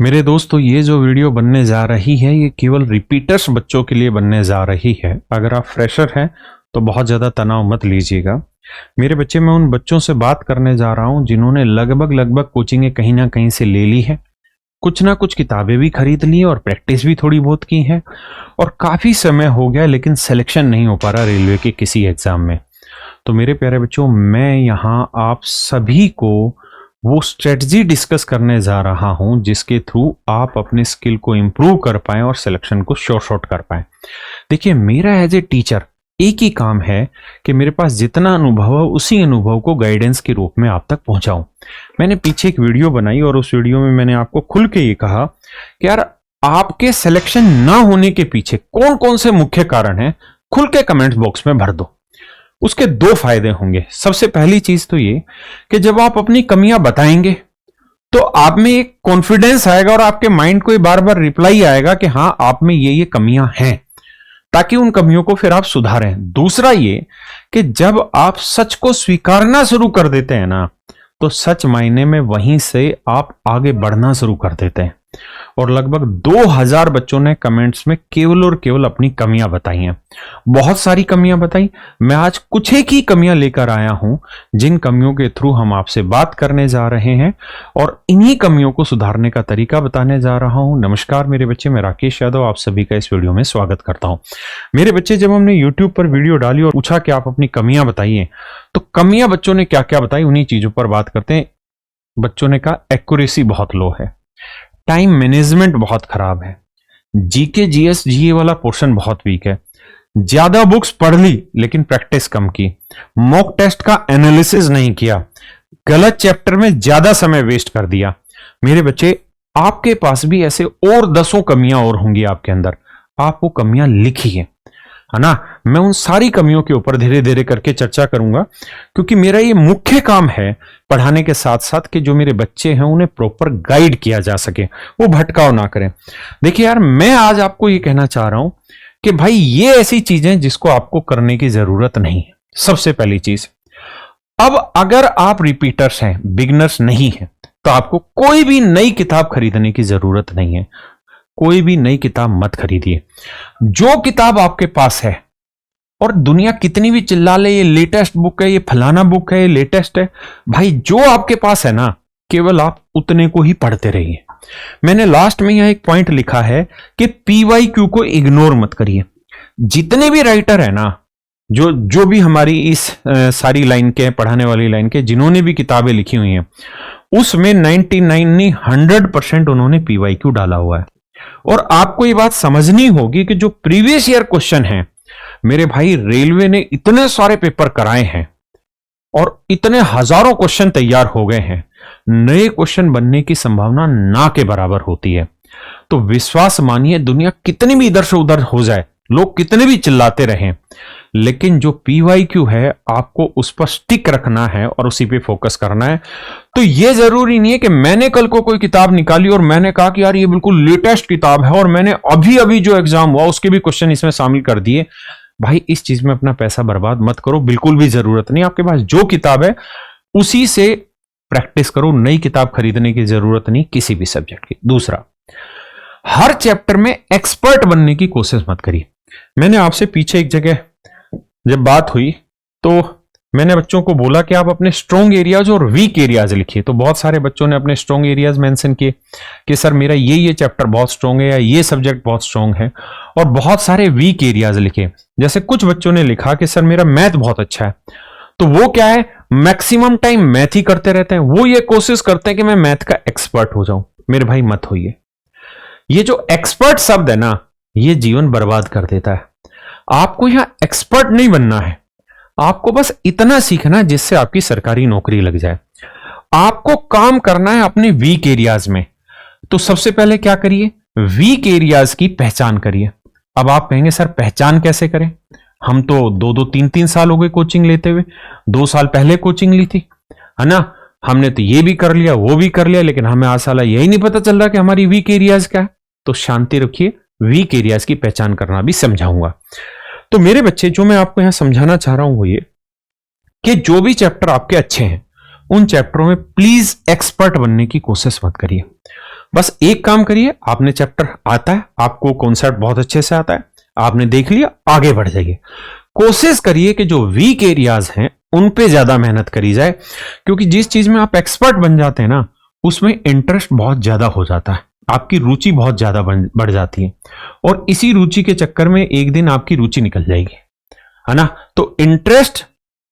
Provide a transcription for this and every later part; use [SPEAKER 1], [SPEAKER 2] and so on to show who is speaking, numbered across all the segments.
[SPEAKER 1] मेरे दोस्तों, ये जो वीडियो बनने जा रही है ये केवल रिपीटर्स बच्चों के लिए बनने जा रही है। अगर आप फ्रेशर हैं तो बहुत ज़्यादा तनाव मत लीजिएगा। मेरे बच्चे, मैं उन बच्चों से बात करने जा रहा हूं जिन्होंने लगभग कोचिंगें कहीं ना कहीं से ले ली है, कुछ ना कुछ किताबें भी खरीद ली और प्रैक्टिस भी थोड़ी बहुत की है, और काफ़ी समय हो गया लेकिन सिलेक्शन नहीं हो पा रहा रेलवे के किसी एग्ज़ाम में। तो मेरे प्यारे बच्चों, मैं यहाँ आप सभी को वो स्ट्रेटजी डिस्कस करने जा रहा हूं जिसके थ्रू आप अपने स्किल को इम्प्रूव कर पाएं और सिलेक्शन को शॉर्ट कर पाएं। देखिए, मेरा एज ए टीचर एक ही काम है कि मेरे पास जितना अनुभव है उसी अनुभव को गाइडेंस के रूप में आप तक पहुंचाऊं। मैंने पीछे एक वीडियो बनाई और उस वीडियो में मैंने आपको खुल के ये कहा कि यार, आपके सिलेक्शन ना होने के पीछे कौन कौन से मुख्य कारण हैं, खुल के कमेंट बॉक्स में भर दो। उसके दो फायदे होंगे। सबसे पहली चीज तो ये कि जब आप अपनी कमियां बताएंगे तो आप में एक कॉन्फिडेंस आएगा और आपके माइंड को बार बार रिप्लाई आएगा कि हाँ, आप में ये कमियां हैं, ताकि उन कमियों को फिर आप सुधारें। दूसरा ये कि जब आप सच को स्वीकारना शुरू कर देते हैं ना, तो सच मायने में वहीं से आप आगे बढ़ना शुरू कर देते हैं। और लगभग 2000 बच्चों ने कमेंट्स में केवल और केवल अपनी कमियां बताई हैं। बहुत सारी कमियां बताई, मैं आज कुछ एक ही कमियां लेकर आया हूं जिन कमियों के थ्रू हम आपसे बात करने जा रहे हैं और इन्हीं कमियों को सुधारने का तरीका बताने जा रहा हूं। नमस्कार मेरे बच्चे, मैं राकेश यादव आप सभी का इस वीडियो में स्वागत करता हूं। मेरे बच्चे, जब हमने यूट्यूब पर वीडियो डाली और पूछा कि आप अपनी कमियां बताइए, तो कमियां बच्चों ने क्या क्या बताई, उन्हीं चीजों पर बात करते हैं। बच्चों ने कहा एक्यूरेसी बहुत लो है, टाइम मैनेजमेंट बहुत खराब है, जीके जीएस जीए वाला पोर्शन बहुत वीक है, ज्यादा बुक्स पढ़ ली लेकिन प्रैक्टिस कम की, मॉक टेस्ट का एनालिसिस नहीं किया, गलत चैप्टर में ज्यादा समय वेस्ट कर दिया। मेरे बच्चे, आपके पास भी ऐसे और दसों कमियां और होंगी आपके अंदर, आप वो कमियां लिखिए, है ना। मैं उन सारी कमियों के ऊपर धीरे धीरे करके चर्चा करूंगा, क्योंकि मेरा ये मुख्य काम है पढ़ाने के साथ साथ कि जो मेरे बच्चे हैं उन्हें प्रॉपर गाइड किया जा सके, वो भटकाव ना करें। देखिए यार, मैं आज आपको ये कहना चाह रहा हूं कि भाई, ये ऐसी चीजें जिसको आपको करने की जरूरत नहीं है। सबसे पहली चीज, अब अगर आप रिपीटर्स हैं, बिगनर्स नहीं हैं, तो आपको कोई भी नई किताब खरीदने की जरूरत नहीं है। कोई भी नई किताब मत खरीदिए। जो किताब आपके पास है, और दुनिया कितनी भी चिल्ला ले ये लेटेस्ट बुक है, ये फलाना बुक है, ये लेटेस्ट है, भाई जो आपके पास है ना, केवल आप उतने को ही पढ़ते रहिए। मैंने लास्ट में यहां एक पॉइंट लिखा है कि पीवाईक्यू को इग्नोर मत करिए। जितने भी राइटर है ना, जो भी हमारी इस सारी लाइन के, पढ़ाने वाली लाइन के, जिन्होंने भी किताबें लिखी हुई हैं, उसमें 99 नहीं 100% उन्होंने पीवाईक्यू डाला हुआ है। और आपको ये बात समझनी होगी कि जो प्रीवियस ईयर क्वेश्चन है, मेरे भाई, रेलवे ने इतने सारे पेपर कराए हैं और इतने हजारों क्वेश्चन तैयार हो गए हैं, नए क्वेश्चन बनने की संभावना ना के बराबर होती है। तो विश्वास मानिए, दुनिया कितनी भी इधर से उधर हो जाए, लोग कितने भी चिल्लाते रहें, लेकिन जो पीवाईक्यू है आपको उस पर स्टिक रखना है और उसी पे फोकस करना है। तो ये जरूरी नहीं है कि मैंने कल को कोई किताब निकाली और मैंने कहा कि यार ये बिल्कुल लेटेस्ट किताब है और मैंने अभी अभी जो एग्जाम हुआ उसके भी क्वेश्चन इसमें शामिल कर दिए। भाई, इस चीज में अपना पैसा बर्बाद मत करो, बिल्कुल भी जरूरत नहीं। आपके पास जो किताब है उसी से प्रैक्टिस करो, नई किताब खरीदने की जरूरत नहीं किसी भी सब्जेक्ट की। दूसरा, हर चैप्टर में एक्सपर्ट बनने की कोशिश मत करिए। मैंने आपसे पीछे एक जगह जब बात हुई तो मैंने बच्चों को बोला कि आप अपने स्ट्रॉन्ग एरियाज और वीक एरियाज लिखिए। तो बहुत सारे बच्चों ने अपने स्ट्रॉन्ग एरियाज मेंशन किए कि सर मेरा ये चैप्टर बहुत स्ट्रॉन्ग है या ये सब्जेक्ट बहुत स्ट्रॉन्ग है, और बहुत सारे वीक एरियाज लिखे। जैसे कुछ बच्चों ने लिखा कि सर मेरा मैथ बहुत अच्छा है, तो वो क्या है, मैक्सिमम टाइम मैथ ही करते रहते हैं, वो ये कोशिश करते हैं कि मैं मैथ का एक्सपर्ट हो जाऊं। मेरे भाई, मत होइए। ये जो एक्सपर्ट शब्द है ना, ये जीवन बर्बाद कर देता है। आपको यहां एक्सपर्ट नहीं बनना है, आपको बस इतना सीखना जिससे आपकी सरकारी नौकरी लग जाए। आपको काम करना है अपने वीक एरियाज में। तो सबसे पहले क्या करिए, वीक एरियाज की पहचान करिए। अब आप कहेंगे सर पहचान कैसे करें, हम तो 2-2, 3-3 साल हो गए कोचिंग लेते हुए, 2 साल पहले कोचिंग ली थी, है ना, हमने तो ये भी कर लिया वो भी कर लिया, लेकिन हमें आज साला यही नहीं पता चल रहा कि हमारी वीक एरियाज क्या है। तो शांति रखिए, वीक एरियाज की पहचान करना भी समझाऊंगा। तो मेरे बच्चे, जो मैं आपको यहां समझाना चाह रहा हूं वो ये कि जो भी चैप्टर आपके अच्छे हैं उन चैप्टरों में प्लीज एक्सपर्ट बनने की कोशिश मत करिए। बस एक काम करिए, आपने चैप्टर आता है, आपको कॉन्सेप्ट बहुत अच्छे से आता है, आपने देख लिया, आगे बढ़ जाइए। कोशिश करिए कि जो वीक एरियाज हैं उन पे ज्यादा मेहनत करी जाए, क्योंकि जिस चीज में आप एक्सपर्ट बन जाते हैं ना, उसमें इंटरेस्ट बहुत ज्यादा हो जाता है, आपकी रुचि बहुत ज्यादा बढ़ जाती है, और इसी रुचि के चक्कर में एक दिन आपकी रुचि निकल जाएगी, है ना। तो इंटरेस्ट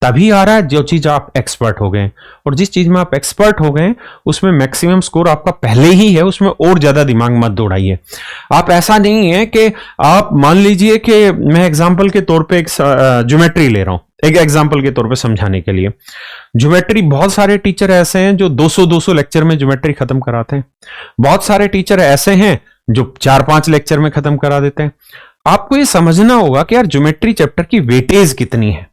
[SPEAKER 1] तभी आ रहा है जो चीज आप एक्सपर्ट हो गए, और जिस चीज में आप एक्सपर्ट हो गए उसमें मैक्सिमम स्कोर आपका पहले ही है, उसमें और ज्यादा दिमाग मत दौड़ाइए। आप ऐसा नहीं है कि आप मान लीजिए कि मैं एग्जांपल के तौर पे एक ज्योमेट्री ले रहा हूं, एक एग्जांपल के तौर पे समझाने के लिए। ज्योमेट्री बहुत सारे टीचर ऐसे हैं जो 200 लेक्चर में ज्योमेट्री खत्म कराते हैं, बहुत सारे टीचर ऐसे हैं जो 4-5 लेक्चर में खत्म करा देते हैं। आपको ये समझना होगा कि यार ज्योमेट्री चैप्टर की वेटेज कितनी है,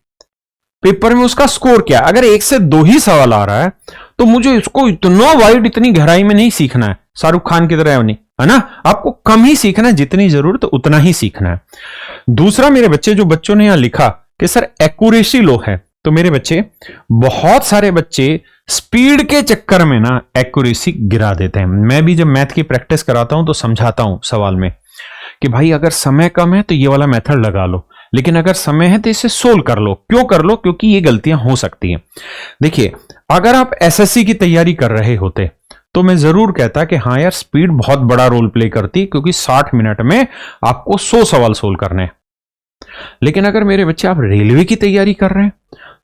[SPEAKER 1] पेपर में उसका स्कोर क्या है। अगर 1 से 2 ही सवाल आ रहा है तो मुझे इसको इतना वाइड, इतनी गहराई में नहीं सीखना है, शाहरुख खान की तरह नहीं, है ना। आपको कम ही सीखना है, जितनी जरूरत तो उतना ही सीखना है। दूसरा, मेरे बच्चे, जो बच्चों ने यहां लिखा कि सर एक्यूरेसी लो है, तो मेरे बच्चे, बहुत सारे बच्चे स्पीड के चक्कर में ना एक्यूरेसी गिरा देते हैं। मैं भी जब मैथ की प्रैक्टिस कराता हूं तो समझाता हूं सवाल में कि भाई अगर समय कम है तो ये वाला मेथड लगा लो, लेकिन अगर समय है तो इसे सोल्व कर लो। क्यों कर लो? क्योंकि ये गलतियां हो सकती हैं। देखिए, अगर आप एसएससी की तैयारी कर रहे होते तो मैं जरूर कहता कि हाँ यार, स्पीड बहुत बड़ा रोल प्ले करती, क्योंकि 60 मिनट में आपको 100 सवाल सोल्व करने हैं। लेकिन अगर मेरे बच्चे आप रेलवे की तैयारी कर रहे हैं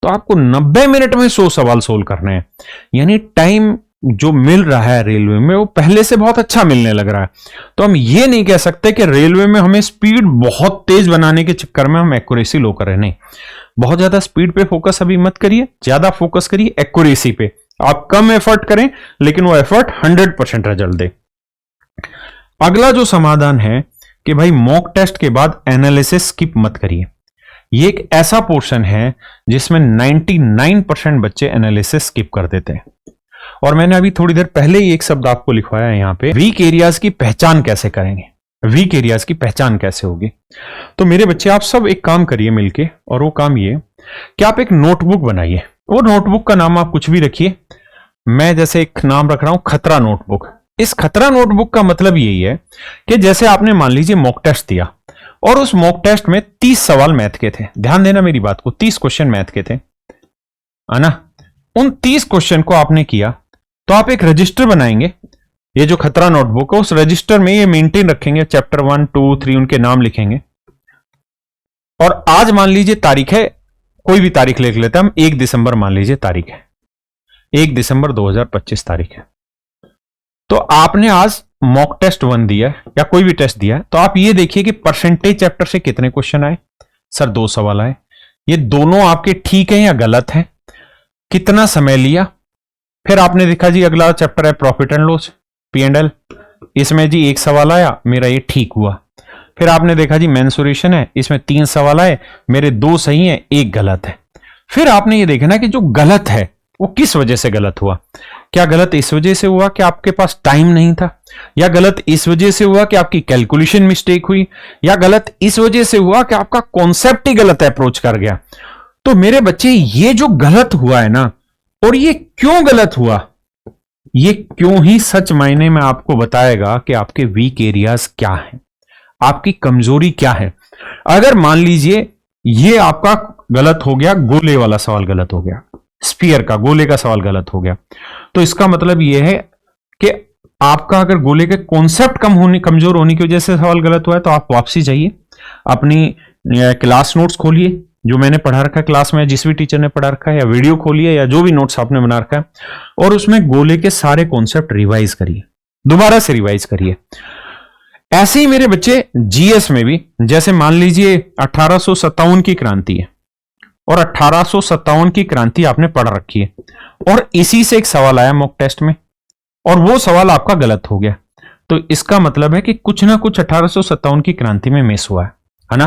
[SPEAKER 1] तो आपको 90 मिनट में 100 सवाल सोल्व करने हैं। यानी टाइम जो मिल रहा है रेलवे में वो पहले से बहुत अच्छा मिलने लग रहा है। तो हम ये नहीं कह सकते कि रेलवे में हमें स्पीड बहुत तेज बनाने के चक्कर में हम एक्यूरेसी लो कर रहे हैं। नहीं, बहुत ज्यादा स्पीड पे फोकस अभी मत करिए, ज्यादा फोकस करिए एक्यूरेसी पे। आप कम एफर्ट करें लेकिन वो एफर्ट 100% रिजल्ट दे। अगला जो समाधान है कि भाई मॉक टेस्ट के बाद एनालिसिस स्किप मत करिए। ये एक ऐसा पोर्शन है जिसमें 99% बच्चे एनालिसिस स्किप कर देते हैं। और मैंने अभी थोड़ी देर पहले ही एक शब्द आपको लिखवाया है यहां पे, वीक एरियाज की पहचान कैसे करेंगे, वीक एरियाज की पहचान कैसे होगी। तो मेरे बच्चे, आप सब एक काम करिए मिलके, और वो काम ये कि आप एक नोटबुक बनाइए। वो नोटबुक का नाम आप कुछ भी रखिए। मैं जैसे एक नाम रख रहा हूं खतरा नोटबुक। इस खतरा नोटबुक का मतलब यही है कि जैसे आपने मान लीजिए मॉक टेस्ट दिया और उस मॉक टेस्ट में 30 सवाल मैथ के थे, ध्यान देना मेरी बात को, 30 क्वेश्चन मैथ के थे, है ना। उन 30 क्वेश्चन को आपने किया तो आप एक रजिस्टर बनाएंगे। ये जो खतरा नोटबुक है उस रजिस्टर में ये मेंटेन रखेंगे, चैप्टर 1, 2, 3 उनके नाम लिखेंगे। और आज मान लीजिए तारीख है, कोई भी तारीख लिख लेते हैं हम, 1 दिसंबर मान लीजिए तारीख है, 1 दिसंबर 2025 तारीख है। तो आपने आज मॉक टेस्ट 1 दिया है या कोई भी टेस्ट दिया है, तो आप ये देखिए कि परसेंटेज चैप्टर से कितने क्वेश्चन आए। सर 2 सवाल आए। ये दोनों आपके ठीक है या गलत है? कितना समय लिया? फिर आपने देखा जी अगला चैप्टर है प्रॉफिट एंड लॉस, P&L, इसमें जी 1 सवाल आया, मेरा ये ठीक हुआ। फिर आपने देखा जी मेंसुरेशन है, इसमें 3 सवाल आए, मेरे 2 सही हैं, 1 गलत है। फिर आपने ये देखना कि जो गलत है वो किस वजह से गलत हुआ। क्या गलत इस वजह से हुआ कि आपके पास टाइम नहीं था, या गलत इस वजह से हुआ कि आपकी कैलकुलेशन मिस्टेक हुई, या गलत इस वजह से हुआ कि आपका कॉन्सेप्ट ही गलत अप्रोच कर गया। तो मेरे बच्चे, ये जो गलत हुआ है ना, और ये क्यों गलत हुआ, ये क्यों ही सच मायने में आपको बताएगा कि आपके वीक एरियाज क्या हैं, आपकी कमजोरी क्या है। अगर मान लीजिए ये आपका गलत हो गया, गोले वाला सवाल गलत हो गया, स्फीयर का, गोले का सवाल गलत हो गया, तो इसका मतलब यह है कि आपका अगर गोले के कॉन्सेप्ट कमजोर होने की वजह से सवाल गलत हुआ है, तो आप वापसी जाइए, अपनी क्लास नोट्स खोलिए, जो मैंने पढ़ा रखा है क्लास में, जिस भी टीचर ने पढ़ा रखा है, या वीडियो खोलिए, या जो भी नोट्स आपने बना रखा है, और उसमें गोले के सारे कॉन्सेप्ट रिवाइज करिए, दोबारा से रिवाइज करिए। ऐसे ही मेरे बच्चे जीएस में भी, जैसे मान लीजिए 1857 की क्रांति है, और 1857 की क्रांति आपने पढ़ रखी है, और इसी से एक सवाल आया मॉक टेस्ट में, और वो सवाल आपका गलत हो गया, तो इसका मतलब है कि कुछ ना कुछ 1857 की क्रांति में मिस हुआ है ना।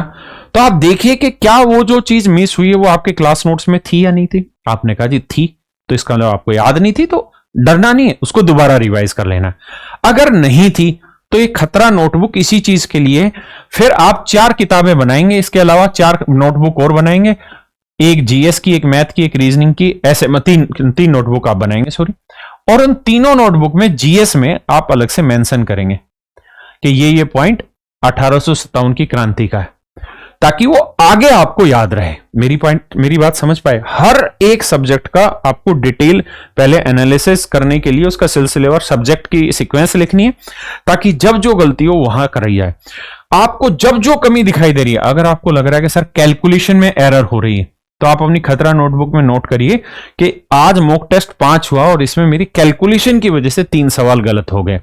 [SPEAKER 1] तो आप देखिए कि क्या वो जो चीज मिस हुई है वो आपके क्लास नोट्स में थी या नहीं थी। आपने कहा जी थी, तो इसका मतलब आपको याद नहीं थी, तो डरना नहीं है, उसको दोबारा रिवाइज कर लेना। अगर नहीं थी तो ये खतरा नोटबुक इसी चीज के लिए। फिर आप 4 किताबें बनाएंगे, इसके अलावा 4 नोटबुक और बनाएंगे, एक जीएस की, एक मैथ की, एक रीजनिंग की, ऐसे 3 नोटबुक आप बनाएंगे, सॉरी। और उन तीनों नोटबुक में जीएस में आप अलग से मेंशन करेंगे कि ये पॉइंट 1857 की क्रांति का है, ताकि वो आगे आपको याद रहे। मेरी बात समझ पाए? हर एक सब्जेक्ट का आपको डिटेल पहले एनालिसिस करने के लिए उसका सिलसिलेवार सब्जेक्ट की सीक्वेंस लिखनी है, ताकि जब जो गलती हो वहां कराई जाए। आपको जब जो कमी दिखाई दे रही है, अगर आपको लग रहा है कि सर कैलकुलेशन में एरर हो रही है, तो आप अपनी खतरा नोटबुक में नोट करिए कि आज मॉक टेस्ट 5 हुआ और इसमें मेरी कैलकुलेशन की वजह से 3 सवाल गलत हो गए।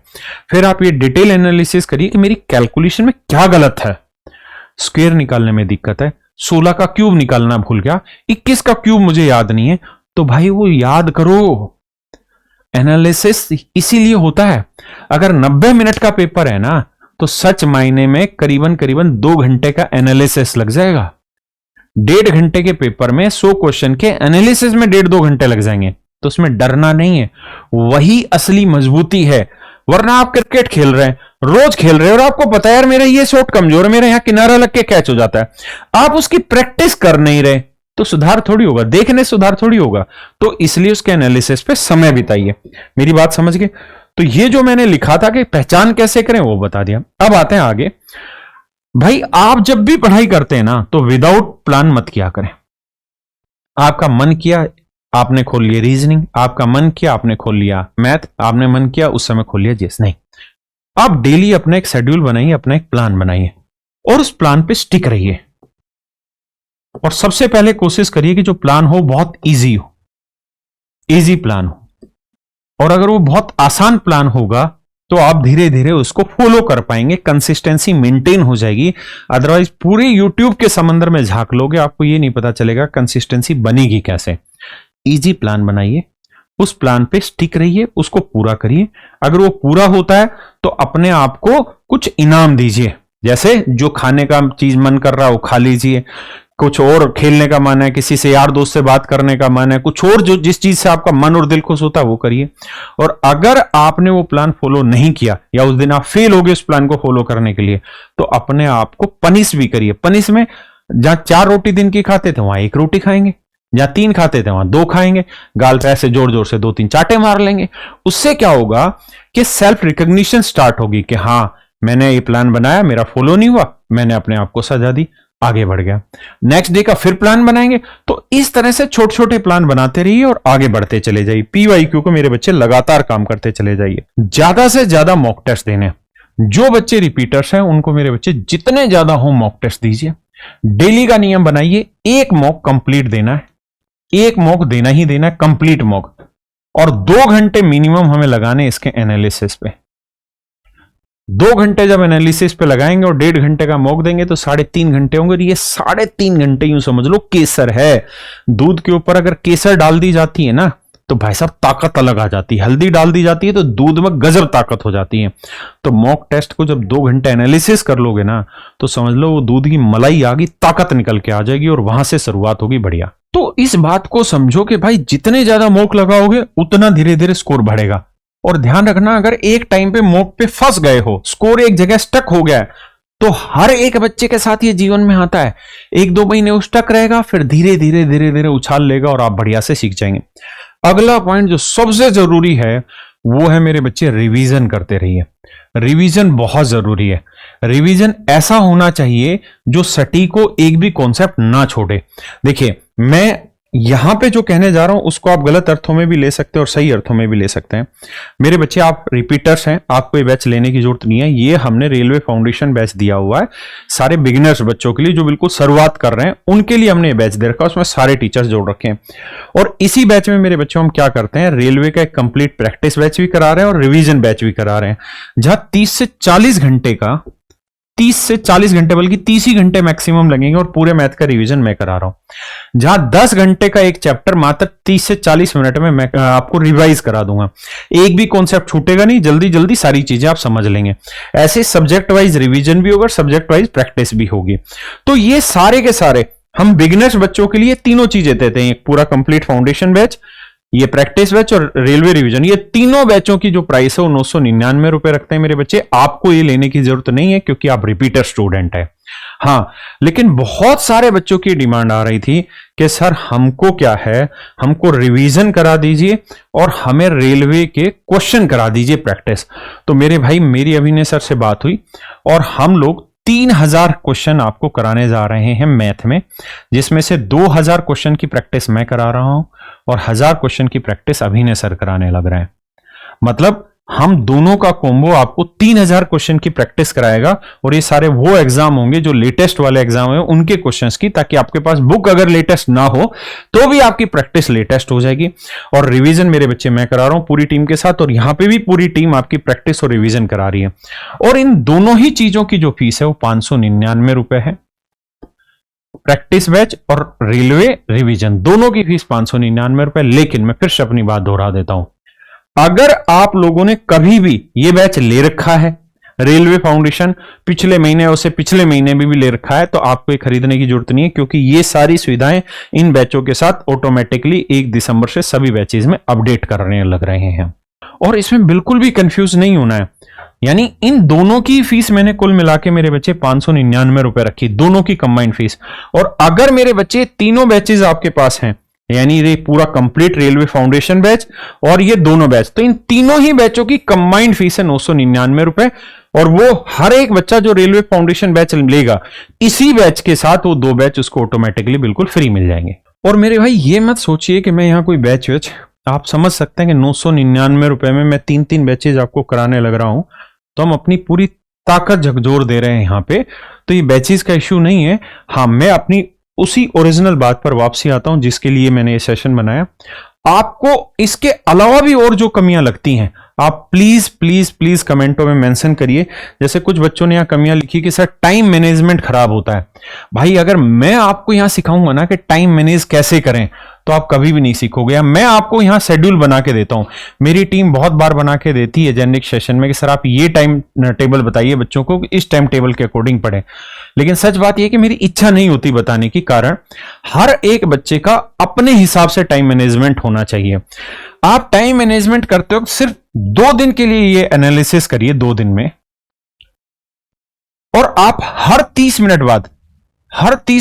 [SPEAKER 1] फिर आप ये डिटेल एनालिसिस करिए कि मेरी कैलकुलेशन में क्या गलत है। स्क्वायर निकालने में दिक्कत है, 16 का क्यूब निकालना भूल गया, 21 का क्यूब मुझे याद नहीं है, तो भाई वो याद करो। एनालिसिस इसीलिए होता है। अगर 90 मिनट का पेपर है ना, तो सच मायने में करीबन 2 घंटे का एनालिसिस लग जाएगा। 1.5 घंटे के पेपर में 100 क्वेश्चन के एनालिसिस में 1.5-2 घंटे लग जाएंगे, तो उसमें डरना नहीं है। वही असली मजबूती है। वरना आप क्रिकेट खेल रहे हैं, रोज खेल रहे हैं, और आपको पता है यार मेरा ये शॉट कमजोर है, मेरा यहां किनारा लग के कैच हो जाता है, आप उसकी प्रैक्टिस कर नहीं रहे, तो सुधार थोड़ी होगा, देखने सुधार थोड़ी होगा। तो इसलिए उसके एनालिसिस पे समय बिताइए। मेरी बात समझ गए? तो ये जो मैंने लिखा था कि पहचान कैसे करें, वो बता दिया। अब आते हैं आगे। भाई आप जब भी पढ़ाई करते हैं ना, तो विदाउट प्लान मत किया करें। आपका मन किया, आपने खोल लिया रीजनिंग, आपका मन किया, आपने खोल लिया मैथ, आपने मन किया उस समय खोल लिया जीएस। नहीं, आप डेली अपना एक शेड्यूल बनाइए, अपना एक प्लान बनाइए, और उस प्लान पे स्टिक रहिए। और सबसे पहले कोशिश करिए कि जो प्लान हो बहुत इजी हो, इजी प्लान हो। और अगर वो बहुत आसान प्लान होगा तो आप धीरे धीरे उसको फॉलो कर पाएंगे, कंसिस्टेंसी मेंटेन हो जाएगी। अदरवाइज पूरे यूट्यूब के समंदर में झांक लोगे, आपको ये नहीं पता चलेगा कंसिस्टेंसी बनेगी कैसे। इजी प्लान बनाइए, उस प्लान पे स्टिक रहिए, उसको पूरा करिए। अगर वो पूरा होता है तो अपने आप को कुछ इनाम दीजिए, जैसे जो खाने का चीज मन कर रहा है वो खा लीजिए, कुछ और खेलने का मन है, किसी से यार दोस्त से बात करने का मन है, कुछ और जो जिस चीज से आपका मन और दिल खुश होता है वो करिए। और अगर आपने वो प्लान फॉलो नहीं किया या उस दिन आप फेल हो गए उस प्लान को फॉलो करने के लिए, तो अपने आप को पनिश भी करिए। पनिश में जहां 4 रोटी दिन की खाते थे वहां 1 रोटी खाएंगे, जहां 3 खाते थे वहां 2 खाएंगे, गाल पे ऐसे जोर जोर से 2-3 चाटे मार लेंगे। उससे क्या होगा कि सेल्फ रिकॉग्निशन स्टार्ट होगी कि हाँ मैंने ये प्लान बनाया, मेरा फॉलो नहीं हुआ, मैंने अपने आप को सजा दी, आगे बढ़ गया। नेक्स्ट डे का फिर प्लान बनाएंगे। तो इस तरह से छोटे छोटे प्लान बनाते रहिए और आगे बढ़ते चले जाइए। पीवाईक्यू को मेरे बच्चे लगातार काम करते चले जाइए। ज्यादा से ज्यादा मॉक टेस्ट देने, जो बच्चे रिपीटर्स हैं उनको मेरे बच्चे जितने ज्यादा हो मॉक टेस्ट दीजिए। डेली का नियम बनाइए, 1 मॉक कंप्लीट देना है, 1 मॉक देना ही देना है, कंप्लीट मॉक। और 2 घंटे मिनिमम हमें लगाने इसके एनालिसिस पे। 2 घंटे जब एनालिसिस पे लगाएंगे और 1.5 घंटे का मॉक देंगे तो 3.5 घंटे होंगे। ये 3.5 घंटे यूं समझ लो केसर है। दूध के ऊपर अगर केसर डाल दी जाती है ना तो भाई साहब ताकत अलग आ जाती है, हल्दी डाल दी जाती है तो दूध में गजब ताकत हो जाती है। तो मॉक टेस्ट को जब 2 घंटे एनालिसिस कर लोगे ना तो समझ लो वो दूध की मलाई आ गई, ताकत निकल के आ जाएगी और वहां से शुरुआत होगी बढ़िया। तो इस बात को समझो कि भाई जितने ज्यादा मॉक लगाओगे उतना धीरे धीरे स्कोर बढ़ेगा। और ध्यान रखना, अगर एक टाइम पे मॉक पे फंस गए हो, स्कोर एक जगह स्टक हो गया है, तो हर एक बच्चे के साथ ये जीवन में आता है। 1-2 महीने वो स्टक रहेगा, फिर धीरे धीरे उछाल लेगा और आप बढ़िया से सीख जाएंगे। अगला पॉइंट जो सबसे जरूरी है वो है मेरे बच्चे, रिवीजन करते रहिए। रिवीजन बहुत जरूरी है। रिवीजन ऐसा होना चाहिए जो सटीक को एक भी कॉन्सेप्ट ना छोड़े। देखिए मैं यहां पे जो कहने जा रहा हूं उसको आप गलत अर्थों में भी ले सकते हैं और सही अर्थों में भी ले सकते हैं। मेरे बच्चे आप रिपीटर्स हैं, आपको ये बैच लेने की जरूरत नहीं है। ये हमने रेलवे फाउंडेशन बैच दिया हुआ है सारे बिगिनर्स बच्चों के लिए जो बिल्कुल शुरुआत कर रहे हैं, उनके लिए हमने ये बैच दे रखा है। उसमें सारे टीचर्स जोड़ रखे हैं। और इसी बैच में मेरे बच्चों हम क्या करते हैं, रेलवे का एक कंप्लीट प्रैक्टिस बैच भी करा रहे हैं और रिवीजन बैच भी करा रहे हैं, जहां 30 से 40 घंटे का 30 से 40 घंटे बल्कि 30 ही घंटे मैक्सिमम लगेंगे और पूरे मैथ का रिवीजन मैं करा रहा हूं। जहां 10 घंटे का एक चैप्टर मात्र 30 से 40 मिनट में मैं आपको रिवाइज करा दूंगा। एक भी कॉन्सेप्ट छूटेगा नहीं, जल्दी जल्दी सारी चीजें आप समझ लेंगे। ऐसे सब्जेक्ट वाइज रिवीजन भी होगा, सब्जेक्ट वाइज प्रैक्टिस भी होगी। तो ये सारे के सारे हम बिगिनर्स बच्चों के लिए तीनों चीजें देते हैं, एक पूरा कंप्लीट फाउंडेशन बैच, ये प्रैक्टिस बैच और रेलवे रिवीजन। ये तीनों बैचों की जो प्राइस है वो 999 रुपए रखते हैं मेरे बच्चे। आपको ये लेने की जरूरत नहीं है क्योंकि आप रिपीटर स्टूडेंट है। हाँ, लेकिन बहुत सारे बच्चों की डिमांड आ रही थी कि सर हमको क्या है, हमको रिवीजन करा दीजिए और हमें रेलवे के क्वेश्चन करा दीजिए प्रैक्टिस। तो मेरे भाई मेरी अभिनय सर से बात हुई और हम लोग 3000 क्वेश्चन आपको कराने जा रहे हैं मैथ में, जिसमें से 2000 क्वेश्चन की प्रैक्टिस मैं करा रहा हूं और 1000 क्वेश्चन की प्रैक्टिस अभिनय सर कराने लग रहे हैं। मतलब हम दोनों का कॉम्बो आपको 3000 क्वेश्चन की प्रैक्टिस कराएगा और ये सारे वो एग्जाम होंगे जो लेटेस्ट वाले एग्जाम है उनके क्वेश्चंस की, ताकि आपके पास बुक अगर लेटेस्ट ना हो तो भी आपकी प्रैक्टिस लेटेस्ट हो जाएगी। और रिवीजन मेरे बच्चे मैं करा रहा हूं पूरी टीम के साथ, और यहां पे भी पूरी टीम आपकी प्रैक्टिस और रिवीजन करा रही है। और इन दोनों ही चीजों की जो फीस है वो 599 रुपए है। प्रैक्टिस बैच और रेलवे रिवीजन दोनों की फीस 599 रुपए। लेकिन मैं फिर से अपनी बात दोहरा देता हूं, अगर आप लोगों ने कभी भी ये बैच ले रखा है, रेलवे फाउंडेशन पिछले महीने और से पिछले महीने में भी ले रखा है, तो आपको ये खरीदने की जरूरत नहीं है, क्योंकि ये सारी सुविधाएं इन बैचों के साथ ऑटोमेटिकली 1 दिसंबर से सभी बैचेज में अपडेट करने लग रहे हैं। और इसमें बिल्कुल भी कंफ्यूज नहीं होना है। यानी इन दोनों की फीस मैंने कुल मिला के मेरे बच्चे 599 रुपए रखी, दोनों की कंबाइंड फीस। और अगर मेरे बच्चे तीनों बैचेज आपके पास हैं, यानी ये पूरा कंप्लीट रेलवे फाउंडेशन बैच और ये दोनों बैच, तो इन तीनों ही बैचों की कंबाइंड फीस है 999 रुपए। और वो हर एक बच्चा जो रेलवे फाउंडेशन बैच लेगा, इसी बैच के साथ वो 2 बैच उसको ऑटोमेटिकली बिल्कुल फ्री मिल जाएंगे। और मेरे भाई ये मत सोचिए कि मैं यहाँ कोई बैच वैच, आप समझ सकते हैं कि 999 रुपए में मैं 3 बैचेज आपको कराने लग रहा हूं, तो हम अपनी पूरी ताकत झकझोर दे रहे हैं यहाँ पे। तो ये बैचेज का इश्यू नहीं है। हाँ, मैं अपनी उसी ओरिजिनल बात पर वापसी आता हूं जिसके लिए मैंने ये सेशन बनाया। आपको इसके अलावा भी और जो कमियां लगती हैं, आप प्लीज प्लीज प्लीज कमेंटों में मेंशन करिए। जैसे कुछ बच्चों ने यहां कमियां लिखी कि सर टाइम मैनेजमेंट खराब होता है। भाई अगर मैं आपको यहां सिखाऊंगा ना कि टाइम मैनेज कैसे करें, तो आप कभी भी नहीं सीखोगे। मैं आपको यहां शेड्यूल बना के देता हूं, मेरी टीम बहुत बार बना के देती है जेनेरिक सेशन में कि सर आप ये टाइम टेबल बताइए बच्चों को, इस टाइम टेबल के अकॉर्डिंग पढ़ें। लेकिन सच बात यह कि मेरी इच्छा नहीं होती बताने की, कारण हर एक बच्चे का अपने हिसाब से टाइम मैनेजमेंट होना चाहिए। आप टाइम मैनेजमेंट करते हो सिर्फ 2 दिन के लिए ये एनालिसिस करिए, 2 दिन में, और आप हर 30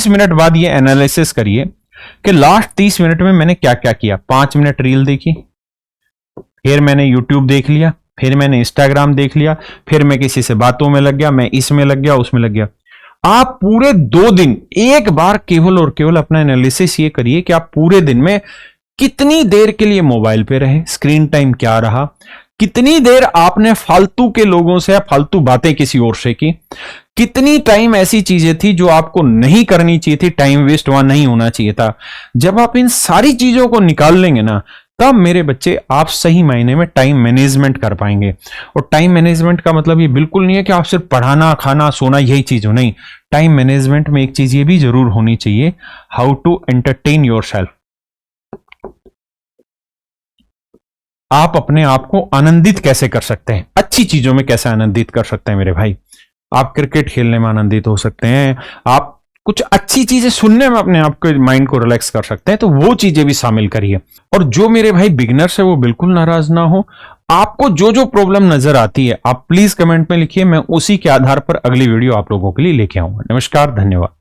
[SPEAKER 1] मिनट बाद ये एनालिसिस करिए कि लास्ट 30 मिनट में मैंने क्या क्या किया। 5 मिनट रील देखी, फिर मैंने यूट्यूब देख लिया, फिर मैंने इंस्टाग्राम देख लिया, फिर मैं किसी से बातों में लग गया, मैं इसमें लग गया, उसमें लग गया। आप पूरे 2 दिन एक बार केवल और केवल अपना एनालिसिस ये करिए कि आप पूरे दिन में कितनी देर के लिए मोबाइल पे रहे, स्क्रीन टाइम क्या रहा, कितनी देर आपने फालतू के लोगों से या फालतू बातें किसी और से की, कितनी टाइम ऐसी चीजें थी जो आपको नहीं करनी चाहिए थी, टाइम वेस्ट वहां नहीं होना चाहिए था। जब आप इन सारी चीजों को निकाल लेंगे ना, तब मेरे बच्चे आप सही मायने में टाइम मैनेजमेंट कर पाएंगे। और टाइम मैनेजमेंट का मतलब ये बिल्कुल नहीं है कि आप सिर्फ पढ़ाना, खाना, सोना यही चीज हो, नहीं। टाइम मैनेजमेंट में एक चीज ये भी जरूर होनी चाहिए, हाउ टू एंटरटेन योरसेल्फ। आप अपने आप को आनंदित कैसे कर सकते हैं, अच्छी चीजों में कैसे आनंदित कर सकते हैं मेरे भाई। आप क्रिकेट खेलने में आनंदित हो सकते हैं, आप कुछ अच्छी चीजें सुनने में अपने आप को माइंड को रिलैक्स कर सकते हैं, तो वो चीजें भी शामिल करिए। और जो मेरे भाई बिगिनर्स है वो बिल्कुल नाराज ना हो। आपको जो जो प्रॉब्लम नजर आती है आप प्लीज कमेंट में लिखिए, मैं उसी के आधार पर अगली वीडियो आप लोगों के लिए लेके आऊंगा। नमस्कार, धन्यवाद।